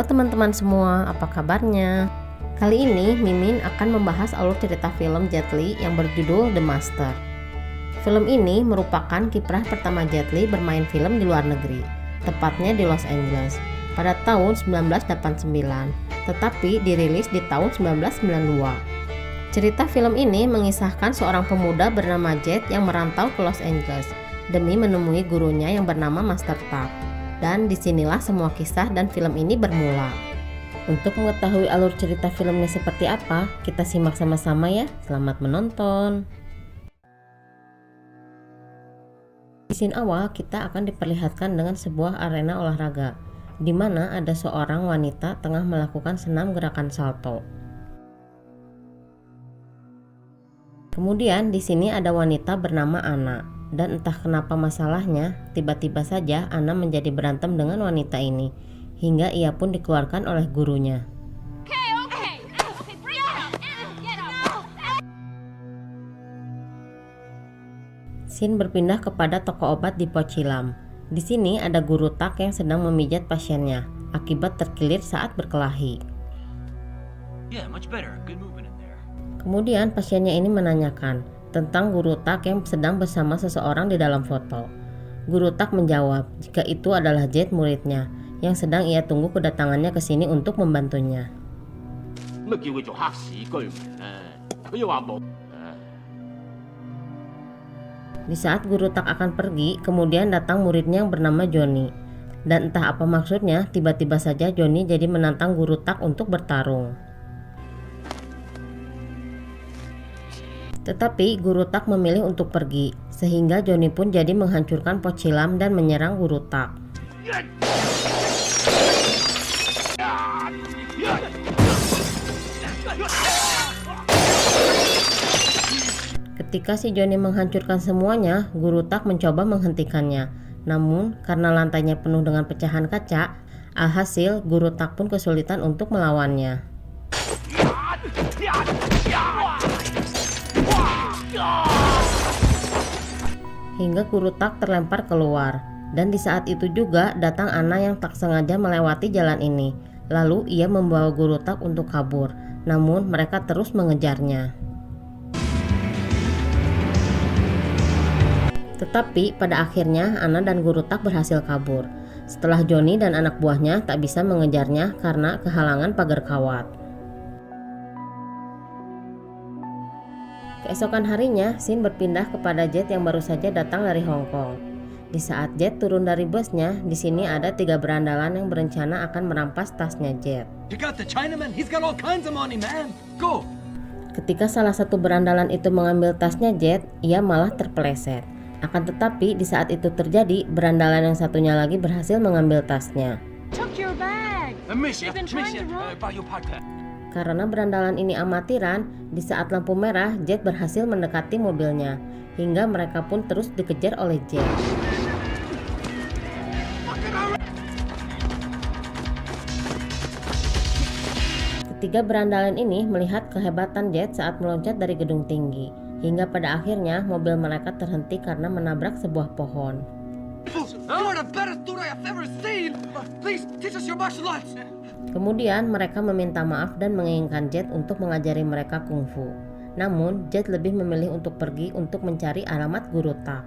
Halo teman-teman semua, apa kabarnya? Kali ini Mimin akan membahas alur cerita film Jet Li yang berjudul The Master. Film ini merupakan kiprah pertama Jet Li bermain film di luar negeri, tepatnya di Los Angeles, pada tahun 1989, tetapi dirilis di tahun 1992. Cerita film ini mengisahkan seorang pemuda bernama Jet yang merantau ke Los Angeles demi menemui gurunya yang bernama Master Tak. Dan disinilah semua kisah dan film ini bermula. Untuk mengetahui alur cerita filmnya seperti apa, kita simak sama-sama ya. Selamat menonton. Di scene awal kita akan diperlihatkan dengan sebuah arena olahraga, di mana ada seorang wanita tengah melakukan senam gerakan salto. Kemudian di sini ada wanita bernama Anna. Dan entah kenapa masalahnya, tiba-tiba saja Anna menjadi berantem dengan wanita ini, hingga ia pun dikeluarkan oleh gurunya. Scene berpindah kepada toko obat di Pocilam. Di sini ada guru Tak yang sedang memijat pasiennya, akibat terkilir saat berkelahi. Kemudian pasiennya ini menanyakan tentang guru Tak yang sedang bersama seseorang di dalam foto. Guru Tak menjawab jika itu adalah Jet muridnya yang sedang ia tunggu kedatangannya ke sini untuk membantunya. Di saat guru Tak akan pergi, kemudian datang muridnya yang bernama Johnny. Dan entah apa maksudnya, tiba-tiba saja Johnny jadi menantang guru Tak untuk bertarung. Tetapi guru Tak memilih untuk pergi, sehingga Johnny pun jadi menghancurkan Pocilam dan menyerang guru Tak. Ketika si Johnny menghancurkan semuanya, guru Tak mencoba menghentikannya. Namun karena lantainya penuh dengan pecahan kaca, alhasil guru Tak pun kesulitan untuk melawannya. Hingga guru Tak terlempar keluar. Dan di saat itu juga datang Anna yang tak sengaja melewati jalan ini. Lalu ia membawa guru Tak untuk kabur. Namun mereka terus mengejarnya. Tetapi pada akhirnya Anna dan guru Tak berhasil kabur. Setelah Johnny dan anak buahnya tak bisa mengejarnya karena kehalangan pagar kawat. Keesokan harinya, scene berpindah kepada Jet yang baru saja datang dari Hong Kong. Di saat Jet turun dari busnya, di sini ada 3 berandalan yang berencana akan merampas tasnya Jet. Ketika salah satu berandalan itu mengambil tasnya Jet, ia malah terpeleset. Akan tetapi di saat itu terjadi, berandalan yang satunya lagi berhasil mengambil tasnya. Karena berandalan ini amatiran, di saat lampu merah, Jet berhasil mendekati mobilnya, hingga mereka pun terus dikejar oleh Jet. Ketiga berandalan ini melihat kehebatan Jet saat meloncat dari gedung tinggi, hingga pada akhirnya mobil mereka terhenti karena menabrak sebuah pohon. Kemudian mereka meminta maaf dan menginginkan Jet untuk mengajari mereka kungfu. Namun Jet lebih memilih untuk pergi untuk mencari alamat guru Tak.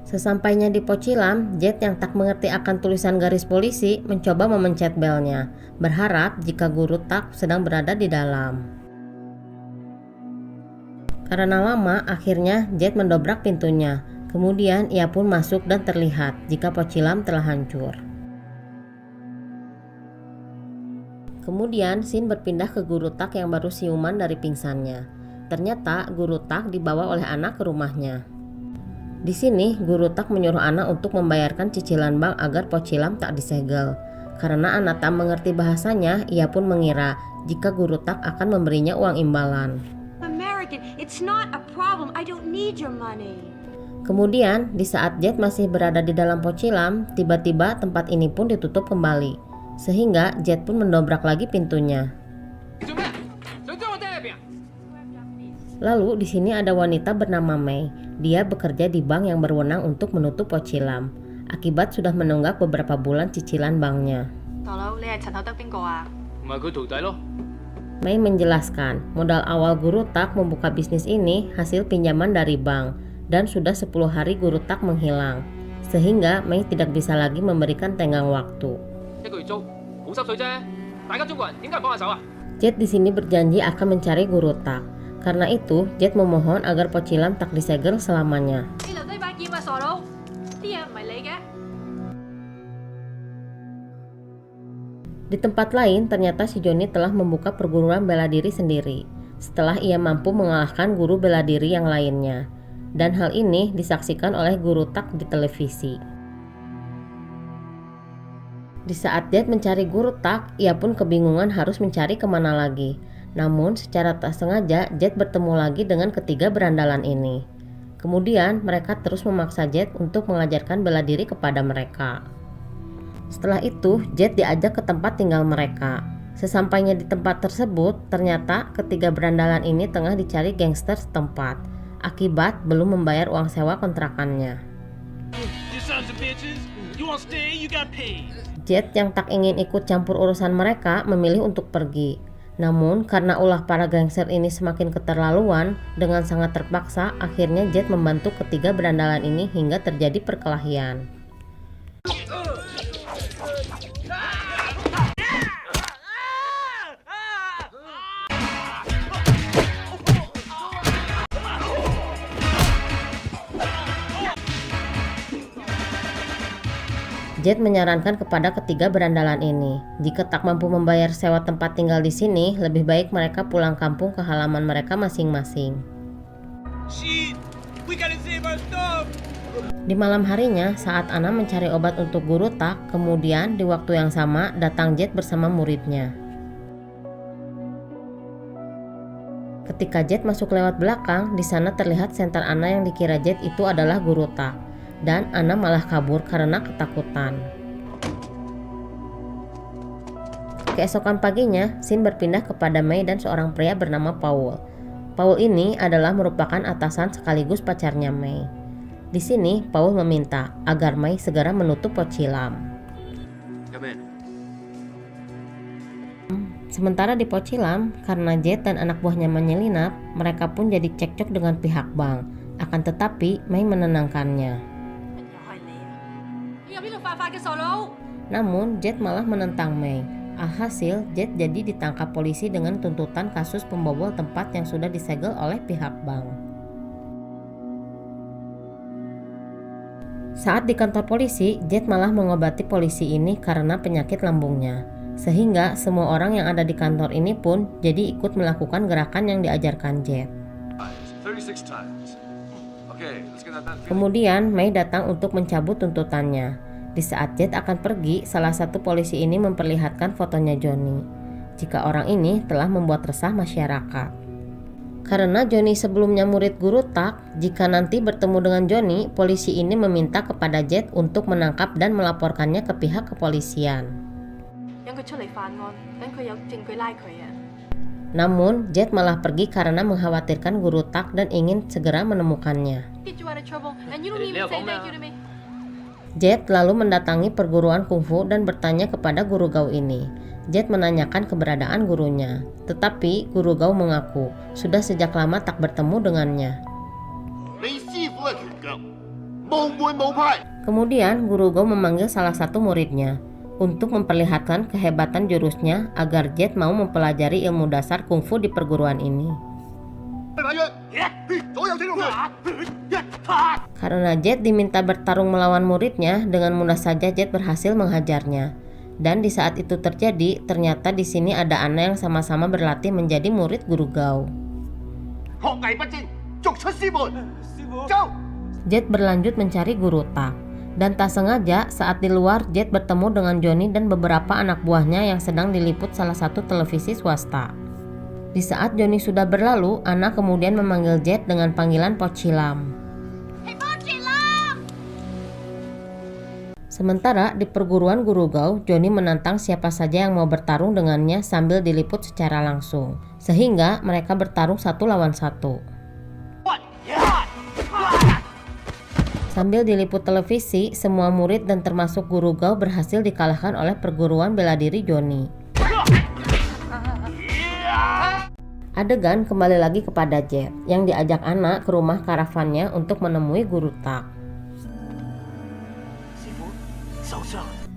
Sesampainya di Pocilam, Jet yang tak mengerti akan tulisan garis polisi mencoba memencet belnya, berharap jika guru Tak sedang berada di dalam. Karena lama, akhirnya Jet mendobrak pintunya. Kemudian ia pun masuk dan terlihat jika Pocilam telah hancur. Kemudian scene berpindah ke guru Tak yang baru siuman dari pingsannya. Ternyata guru Tak dibawa oleh Anna ke rumahnya. Di sini guru Tak menyuruh Anna untuk membayarkan cicilan bank agar Pocilam tak disegel. Karena Anna tak mengerti bahasanya, ia pun mengira jika guru Tak akan memberinya uang imbalan. Kemudian di saat Jet masih berada di dalam Pocilam, tiba-tiba tempat ini pun ditutup kembali. Sehingga Jet pun mendobrak lagi pintunya. Lalu di sini ada wanita bernama Mei. Dia bekerja di bank yang berwenang untuk menutup Pocilam. akibat sudah menunggak beberapa bulan cicilan banknya. Mei menjelaskan, modal awal Guru Tak membuka bisnis ini hasil pinjaman dari bank dan sudah 10 hari Guru Tak menghilang, sehingga Mei tidak bisa lagi memberikan tenggang waktu. Jet di sini berjanji akan mencari Guru Tak. Karena itu, Jet memohon agar Pocilam tak disegel selamanya. Di tempat lain, ternyata si Johnny telah membuka perguruan bela diri sendiri setelah ia mampu mengalahkan guru bela diri yang lainnya. Dan hal ini disaksikan oleh Guru Tak di televisi. Di saat Jet mencari Guru Tak, ia pun kebingungan harus mencari kemana lagi. Namun secara tak sengaja Jet bertemu lagi dengan ketiga berandalan ini. Kemudian mereka terus memaksa Jet untuk mengajarkan bela diri kepada mereka. Setelah itu Jet diajak ke tempat tinggal mereka. Sesampainya di tempat tersebut, ternyata ketiga berandalan ini tengah dicari gangster setempat akibat belum membayar uang sewa kontrakannya. Jet yang tak ingin ikut campur urusan mereka memilih untuk pergi. Namun karena ulah para gangster ini semakin keterlaluan, dengan sangat terpaksa akhirnya Jet membantu ketiga berandalan ini hingga terjadi perkelahian. Jet menyarankan kepada ketiga berandalan ini, jika tak mampu membayar sewa tempat tinggal di sini, lebih baik mereka pulang kampung ke halaman mereka masing-masing. Di malam harinya, saat Anna mencari obat untuk Guru Tak, kemudian di waktu yang sama datang Jet bersama muridnya. Ketika Jet masuk lewat belakang, di sana terlihat senter Anna yang dikira Jet itu adalah Guru Tak. Dan Anna malah kabur karena ketakutan. Keesokan paginya, scene berpindah kepada Mei dan seorang pria bernama Paul. Paul ini adalah merupakan atasan sekaligus pacarnya Mei. Di sini, Paul meminta agar Mei segera menutup Pocilam. Sementara di Pocilam, karena Jet dan anak buahnya menyelinap, mereka pun jadi cekcok dengan pihak bank. Akan tetapi, Mei menenangkannya. Namun Jet malah menentang Mei. Alhasil Jet jadi ditangkap polisi dengan tuntutan kasus pembobol tempat yang sudah disegel oleh pihak bank. Saat di kantor polisi, Jet malah mengobati polisi ini karena penyakit lambungnya. Sehingga semua orang yang ada di kantor ini pun jadi ikut melakukan gerakan yang diajarkan Jet. Kemudian Mei datang untuk mencabut tuntutannya. Di saat Jet akan pergi, salah satu polisi ini memperlihatkan fotonya Johnny. Jika orang ini telah membuat resah masyarakat. Karena Johnny sebelumnya murid Guru Tak, jika nanti bertemu dengan Johnny, polisi ini meminta kepada Jet untuk menangkap dan melaporkannya ke pihak kepolisian. Namun Jet malah pergi karena mengkhawatirkan Guru Tak dan ingin segera menemukannya. Jet lalu mendatangi perguruan kungfu dan bertanya kepada Guru Gao ini. Jet menanyakan keberadaan gurunya, tetapi Guru Gao mengaku sudah sejak lama tak bertemu dengannya. Kemudian Guru Gao memanggil salah satu muridnya untuk memperlihatkan kehebatan jurusnya agar Jet mau mempelajari ilmu dasar kungfu di perguruan ini. Karena Jet diminta bertarung melawan muridnya, dengan mudah saja Jet berhasil menghajarnya. Dan di saat itu terjadi, ternyata di sini ada Anna yang sama-sama berlatih menjadi murid Guru Gao. Jet berlanjut mencari Guru Tak. Dan tak sengaja saat di luar, Jet bertemu dengan Johnny dan beberapa anak buahnya yang sedang diliput salah satu televisi swasta. Di saat Johnny sudah berlalu, Anna kemudian memanggil Jet dengan panggilan Pocilam. Sementara di perguruan Guru Gao, Johnny menantang siapa saja yang mau bertarung dengannya sambil diliput secara langsung. Sehingga mereka bertarung 1 lawan 1. Sambil diliput televisi, semua murid dan termasuk guru Gao berhasil dikalahkan oleh perguruan bela diri Johnny. Adegan kembali lagi kepada Jet yang diajak Anna ke rumah karavannya untuk menemui Guru Tak.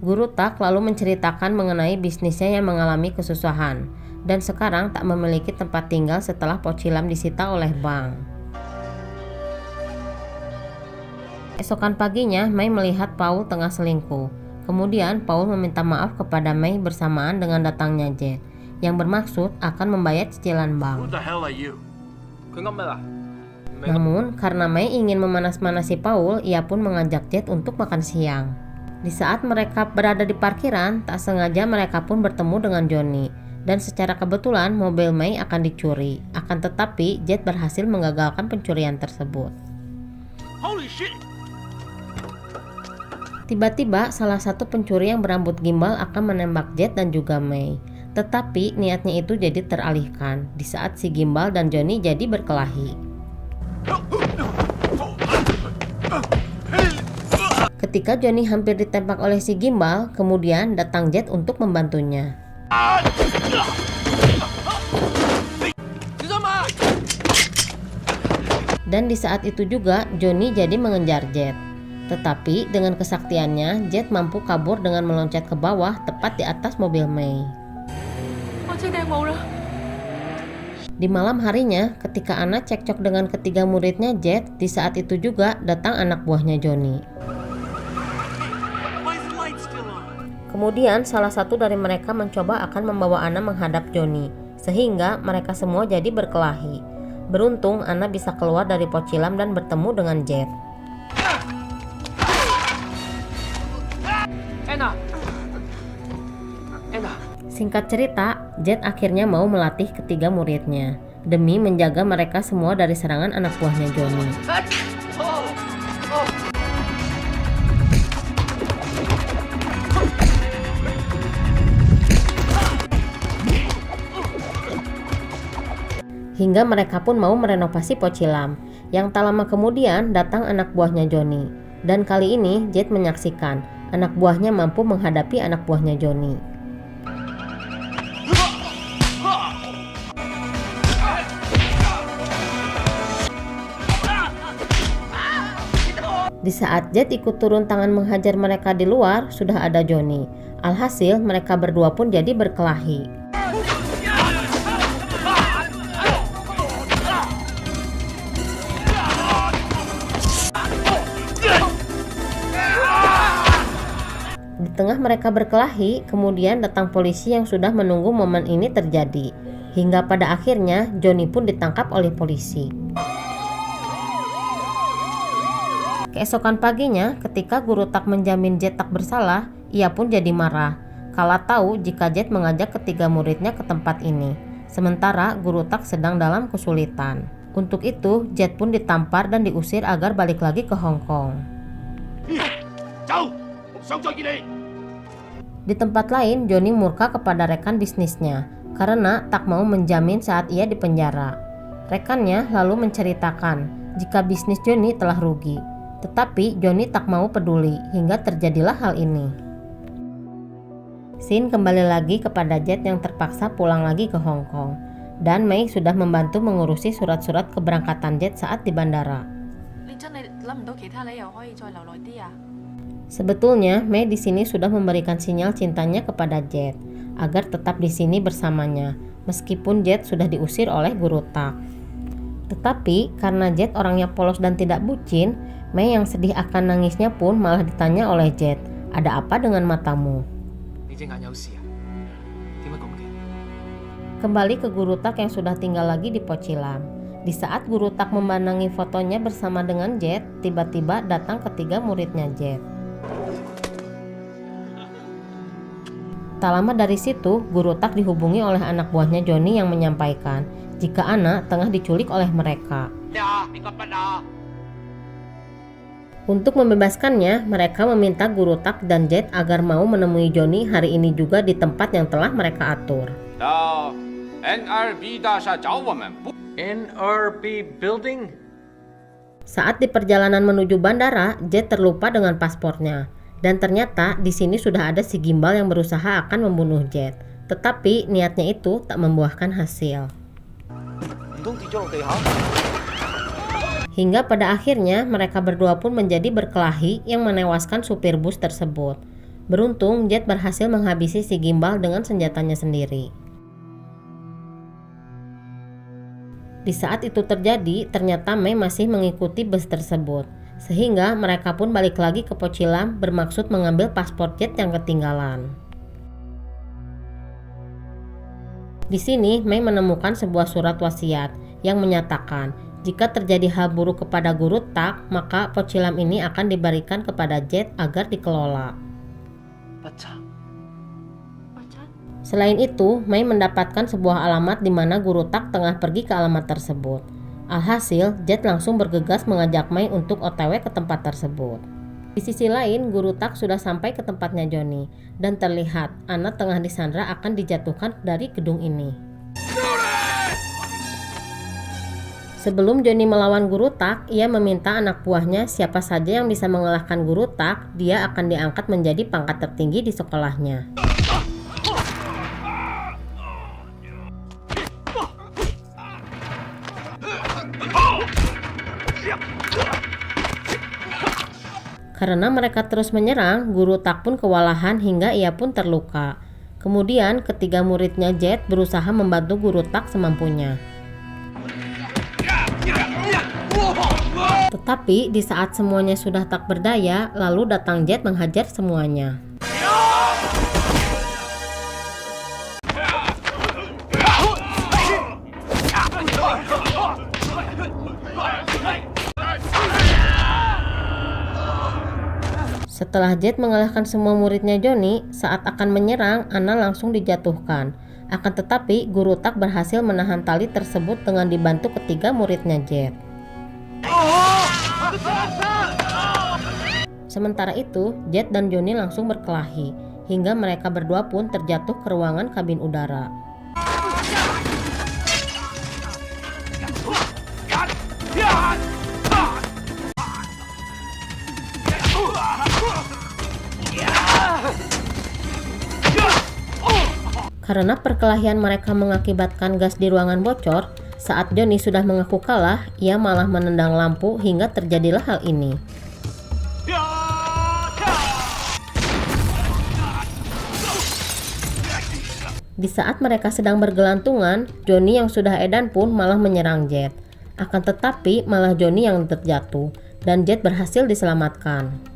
Guru Tak lalu menceritakan mengenai bisnisnya yang mengalami kesusahan dan sekarang tak memiliki tempat tinggal setelah Pocilam disita oleh bank. Esokan paginya, Mei melihat Paul tengah selingkuh. Kemudian Paul meminta maaf kepada Mei bersamaan dengan datangnya Jet, yang bermaksud akan membayar cicilan bank. Namun, karena Mei ingin memanas-manasi Paul, ia pun mengajak Jet untuk makan siang. Di saat mereka berada di parkiran, tak sengaja mereka pun bertemu dengan Johnny. Dan secara kebetulan mobil Mei akan dicuri. Akan tetapi, Jet berhasil menggagalkan pencurian tersebut. Holy shit! Tiba-tiba, salah satu pencuri yang berambut gimbal akan menembak Jet dan juga Mei. Tetapi niatnya itu jadi teralihkan di saat si Gimbal dan Johnny jadi berkelahi. Ketika Johnny hampir ditembak oleh si Gimbal, kemudian datang Jet untuk membantunya. Dan di saat itu juga Johnny jadi mengejar Jet. Tetapi dengan kesaktiannya, Jet mampu kabur dengan meloncat ke bawah tepat di atas mobil Mei. Di malam harinya, ketika Anna cekcok dengan ketiga muridnya Jet, di saat itu juga datang anak buahnya Johnny. Kemudian salah satu dari mereka mencoba akan membawa Anna menghadap Johnny, sehingga mereka semua jadi berkelahi. Beruntung Anna bisa keluar dari Pocilam dan bertemu dengan Jet. Anna. Singkat cerita, Jet akhirnya mau melatih ketiga muridnya demi menjaga mereka semua dari serangan anak buahnya Johnny. Hingga mereka pun mau merenovasi Pocilam. Yang tak lama kemudian datang anak buahnya Johnny. Dan kali ini Jet menyaksikan anak buahnya mampu menghadapi anak buahnya Johnny. Di saat Jet ikut turun tangan menghajar mereka di luar, sudah ada Johnny. Alhasil mereka berdua pun jadi berkelahi. Di tengah mereka berkelahi, kemudian datang polisi yang sudah menunggu momen ini terjadi. Hingga pada akhirnya Johnny pun ditangkap oleh polisi. Keesokan paginya, ketika Guru Tak menjamin Jet tak bersalah, ia pun jadi marah. Kala tahu jika Jet mengajak ketiga muridnya ke tempat ini, sementara Guru Tak sedang dalam kesulitan. Untuk itu, Jet pun ditampar dan diusir agar balik lagi ke Hong Kong. Di tempat lain, Johnny murka kepada rekan bisnisnya karena tak mau menjamin saat ia di penjara. Rekannya lalu menceritakan jika bisnis Johnny telah rugi. Tetapi Johnny tak mau peduli hingga terjadilah hal ini. Scene kembali lagi kepada Jet yang terpaksa pulang lagi ke Hong Kong. Dan Mei sudah membantu mengurusi surat-surat keberangkatan Jet saat di bandara. Sebetulnya Mei di sini sudah memberikan sinyal cintanya kepada Jet agar tetap di sini bersamanya, meskipun Jet sudah diusir oleh Guru Tak. Tetapi karena Jet orangnya polos dan tidak bucin, Mei yang sedih akan nangisnya pun malah ditanya oleh Jet, "Ada apa dengan matamu?" Kembali ke Guru Tak yang sudah tinggal lagi di Pocilam. Di saat Guru Tak memandangi fotonya bersama dengan Jet, tiba-tiba datang ketiga muridnya Jet. Tak lama dari situ, Guru Tak dihubungi oleh anak buahnya Johnny yang menyampaikan jika Anna tengah diculik oleh mereka. Untuk membebaskannya, mereka meminta Guru Tak dan Jet agar mau menemui Johnny hari ini juga di tempat yang telah mereka atur. NRB Building? Saat di perjalanan menuju bandara, Jet terlupa dengan paspornya. Dan ternyata di sini sudah ada si gimbal yang berusaha akan membunuh Jet. Tetapi niatnya itu tak membuahkan hasil. Hingga pada akhirnya mereka berdua pun menjadi berkelahi yang menewaskan supir bus tersebut. Beruntung Jet berhasil menghabisi si gimbal dengan senjatanya sendiri. Di saat itu terjadi, ternyata Mei masih mengikuti bus tersebut. Sehingga mereka pun balik lagi ke Pocilam bermaksud mengambil paspor Jet yang ketinggalan. Di sini Mei menemukan sebuah surat wasiat yang menyatakan jika terjadi hal buruk kepada Guru Tak, maka Pocilam ini akan diberikan kepada Jet agar dikelola. Selain itu, Mei mendapatkan sebuah alamat di mana Guru Tak tengah pergi ke alamat tersebut. Alhasil, Jet langsung bergegas mengajak Mei untuk OTW ke tempat tersebut. Di sisi lain, Guru Tak sudah sampai ke tempatnya Johnny, dan terlihat Anna tengah disandra akan dijatuhkan dari gedung ini. Sebelum Johnny melawan Guru Tak, ia meminta anak buahnya siapa saja yang bisa mengalahkan Guru Tak, dia akan diangkat menjadi pangkat tertinggi di sekolahnya. Karena mereka terus menyerang, Guru Tak pun kewalahan hingga ia pun terluka. Kemudian ketiga muridnya Jet berusaha membantu Guru Tak semampunya. Tetapi di saat semuanya sudah tak berdaya, lalu datang Jet menghajar semuanya. Setelah Jet mengalahkan semua muridnya Johnny, saat akan menyerang, Anna langsung dijatuhkan. Akan tetapi, Guru Tak berhasil menahan tali tersebut dengan dibantu ketiga muridnya Jet. Sementara itu, Jet dan Johnny langsung berkelahi, hingga mereka berdua pun terjatuh ke ruangan kabin udara. Karena perkelahian mereka mengakibatkan gas di ruangan bocor, saat Johnny sudah mengaku kalah, ia malah menendang lampu hingga terjadilah hal ini. Di saat mereka sedang bergelantungan, Johnny yang sudah edan pun malah menyerang Jet. Akan tetapi malah Johnny yang terjatuh, dan Jet berhasil diselamatkan.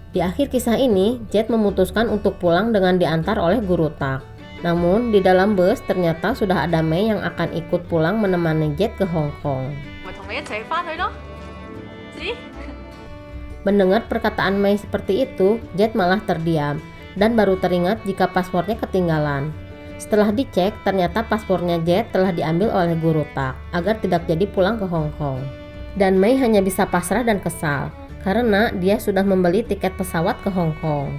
Di akhir kisah ini, Jet memutuskan untuk pulang dengan diantar oleh Guru Tak. Namun di dalam bus ternyata sudah ada Mei yang akan ikut pulang menemani Jet ke Hong Kong. Mendengar perkataan Mei seperti itu, Jet malah terdiam dan baru teringat jika paspornya ketinggalan. Setelah dicek, ternyata paspornya Jet telah diambil oleh Guru Tak agar tidak jadi pulang ke Hong Kong. Dan Mei hanya bisa pasrah dan kesal karena dia sudah membeli tiket pesawat ke Hong Kong.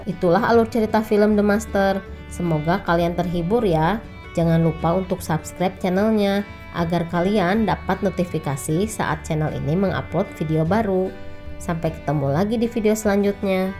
Itulah alur cerita film The Master. Semoga kalian terhibur ya. Jangan lupa untuk subscribe channelnya agar kalian dapat notifikasi saat channel ini mengupload video baru. Sampai ketemu lagi di video selanjutnya.